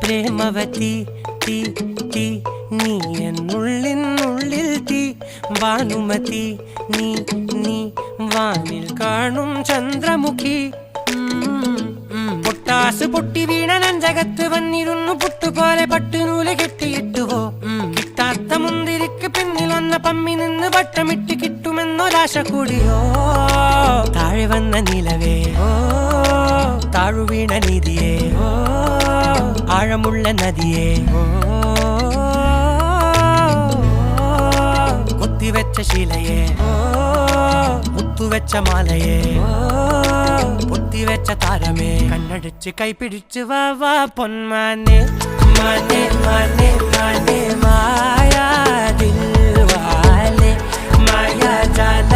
പ്രേമവതി തീ തീ നീ എന്നുള്ളിൽ തീ ഭാനുമതി നീ നീ വാനിൽ കാണും ചന്ദ്രമുഖി പൊട്ടാസ് പൊട്ടി വീണ നഞ്ചകത്ത് വന്നിരുന്നു പുട്ടുപോലെ പട്ടുനൂല് കെട്ടിയിട്ടുവോ കിട്ടാത്ത മുന്തിരിക്ക് പിന്നിൽ വന്ന പമ്മി നിന്ന് വട്ടമിട്ട് കിട്ടുമെന്നൊരാശ കൂടിയോ താഴെ വന്ന നിലവേ ഓ താഴുവീണ നിധിയേ ഓ ആഴമുള്ള നദിയേ ഓ കൊത്തിവെച്ച ശിലയേ ഓ മുത്തുവെച്ച മാലയേ പൊത്തിവെച്ച താരമേ കണ്ണടിച്ച് കൈപിടിച്ച് വാ വാ പൊന്മാനെ മാനെ മാനെ മാനെ മായാ ദിൽവാലെ മായാ ജാല